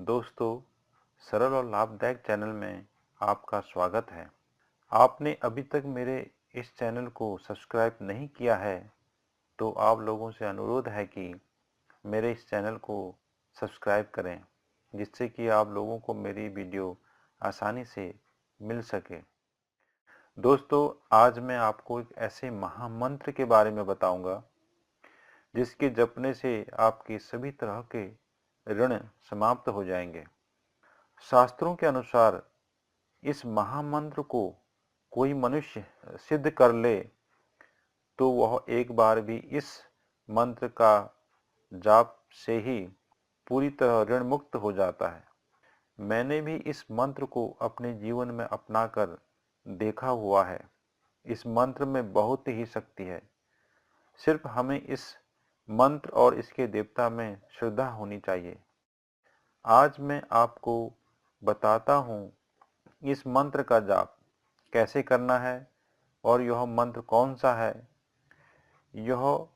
दोस्तों, सरल और लाभदायक चैनल में आपका स्वागत है। आपने अभी तक मेरे इस चैनल को सब्सक्राइब नहीं किया है, तो आप लोगों से अनुरोध है कि मेरे इस चैनल को सब्सक्राइब करें, जिससे कि आप लोगों को मेरी वीडियो आसानी से मिल सके। दोस्तों, आज मैं आपको एक ऐसे महामंत्र के बारे में बताऊंगा, जिसके जपने से आपके सभी तरह के ऋण समाप्त हो जाएंगे। शास्त्रों के अनुसार इस महामंत्र को कोई मनुष्य सिद्ध कर ले तो वह एक बार भी इस मंत्र का जाप से ही पूरी तरह ऋण मुक्त हो जाता है। मैंने भी इस मंत्र को अपने जीवन में अपनाकर देखा हुआ है। इस मंत्र में बहुत ही शक्ति है। सिर्फ हमें इस मंत्र और इसके देवता में श्रद्धा होनी चाहिए। आज मैं आपको बताता हूँ इस मंत्र का जाप कैसे करना है और यह मंत्र कौन सा है। यह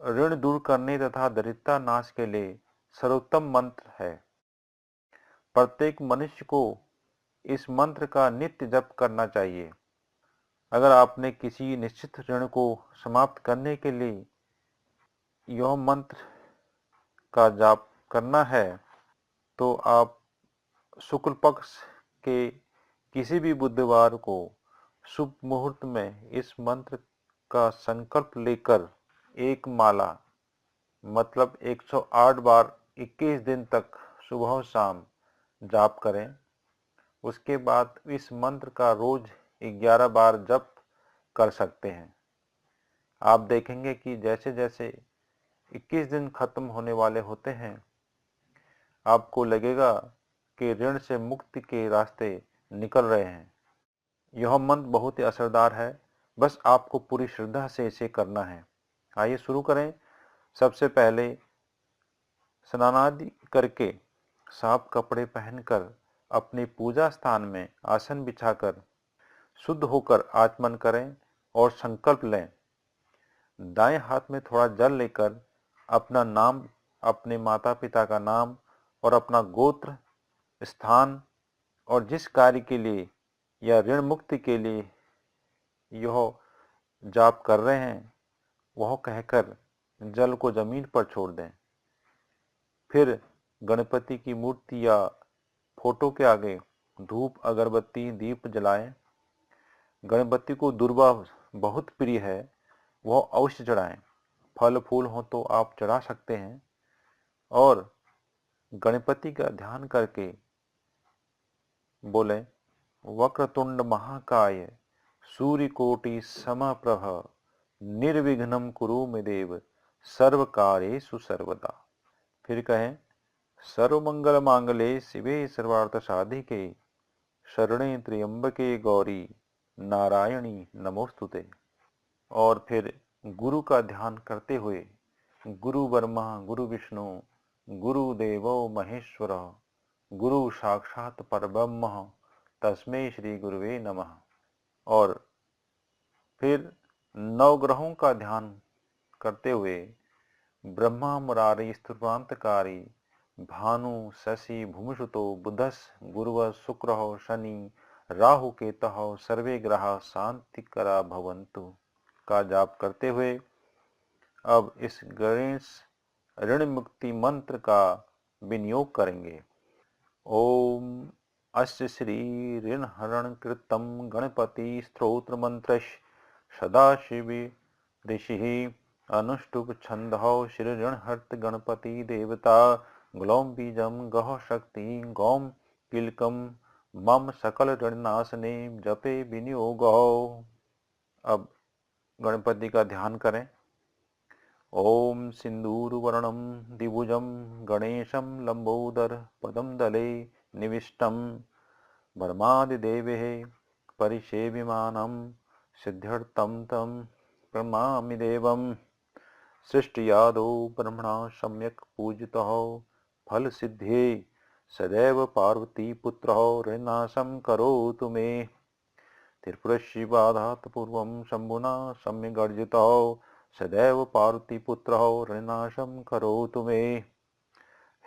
ऋण दूर करने तथा दरिद्रता नाश के लिए सर्वोत्तम मंत्र है। प्रत्येक मनुष्य को इस मंत्र का नित्य जप करना चाहिए। अगर आपने किसी निश्चित ऋण को समाप्त करने के लिए यह मंत्र का जाप करना है, तो आप शुक्ल पक्ष के किसी भी बुधवार को शुभ मुहूर्त में इस मंत्र का संकल्प लेकर एक माला मतलब 108 बार 21 दिन तक सुबह और शाम जाप करें। उसके बाद इस मंत्र का रोज 11 बार जप कर सकते हैं। आप देखेंगे कि जैसे जैसे 21 दिन खत्म होने वाले होते हैं, आपको लगेगा कि ऋण से मुक्ति के रास्ते निकल रहे हैं। यह मंत्र बहुत ही असरदार है। बस आपको पूरी श्रद्धा से इसे करना है। आइए शुरू करें। सबसे पहले स्नानादि करके साफ कपड़े पहनकर अपने पूजा स्थान में आसन बिछाकर शुद्ध होकर आचमन करें और संकल्प लें। दाएं हाथ में थोड़ा जल लेकर अपना नाम, अपने माता पिता का नाम और अपना गोत्र, स्थान और जिस कार्य के लिए या ऋण मुक्ति के लिए यह जाप कर रहे हैं वह कहकर जल को जमीन पर छोड़ दें। फिर गणपति की मूर्ति या फोटो के आगे धूप, अगरबत्ती, दीप जलाएं। गणपति को दुर्वा बहुत प्रिय है, वह अवश्य चढ़ाएं। फल फूल हो तो आप चढ़ा सकते हैं और गणपति का ध्यान करके बोले, वक्रतुंड महाकाय सूर्यकोटि समप्रभ निर्विघ्नं कुरु मे देव सर्व कार्येषु सर्वदा। फिर कहें, सर्वमंगल मांगल्ये शिवे सर्वार्थ साधिके शरणे त्र्यंबके गौरी नारायणी नमोस्तुते। और फिर गुरु का ध्यान करते हुए, गुरु ब्रह्मा गुरु विष्णु गुरु देवो महेश्वर गुरु साक्षात परब्रह्म तस्मै श्री गुरुवे नमः। और फिर नवग्रहों का ध्यान करते हुए ब्रह्मा मुरारी स्तुवांतकारी भानु शशि भूमिसुतो बुधस गुरुव शुक्र शनि राहु केतः सर्वे ग्रह शांतिकरा भवन्तु का जाप करते हुए अब इस गणेश ऋण मुक्ति मंत्र का विनियोग करेंगे। ओम अस्य श्री ऋण हरण कृतम गणपति स्तोत्र मंत्र सदाशिव ऋषि अनुष्टुप छंद श्री ऋण हर्त गणपति देवता ग्लौम बीजम गह शक्ति गौम किलकम मम सकल ऋणनाशने जपे विनियोग। अब गणपति का ध्यान करें। ओम सिंदूरवर्णम द्विभुजम गणेशम लंबोदर पदम दले निविष्टम ब्रह्मादिदेवे परिसेव्यमानं सिद्ध्यर्थं तं प्रणमामि देवम्। सृष्टियादौ ब्रह्मणा सम्यक् पूजितः फलसिद्ध्ये सदैव पार्वतीपुत्रः ऋणनाशं करोतु मे। त्रिपुरस्य बाधात् पूर्वं शम्भुना सम्यगर्जितः सदैव पार्वतीपुत्रः ऋणनाशं करोतु मे।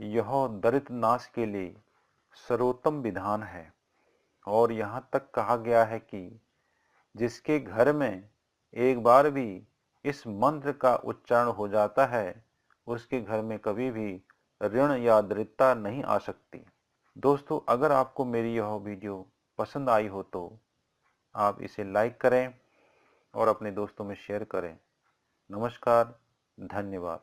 यह दरिद्र नाश के लिए सर्वोत्तम विधान है। और यहाँ तक कहा गया है कि जिसके घर में एक बार भी इस मंत्र का उच्चारण हो जाता है, उसके घर में कभी भी ऋण या दरिद्रता नहीं आ सकती। दोस्तों, अगर आपको मेरी यह वीडियो पसंद आई हो तो आप इसे लाइक करें और अपने दोस्तों में शेयर करें। नमस्कार, धन्यवाद।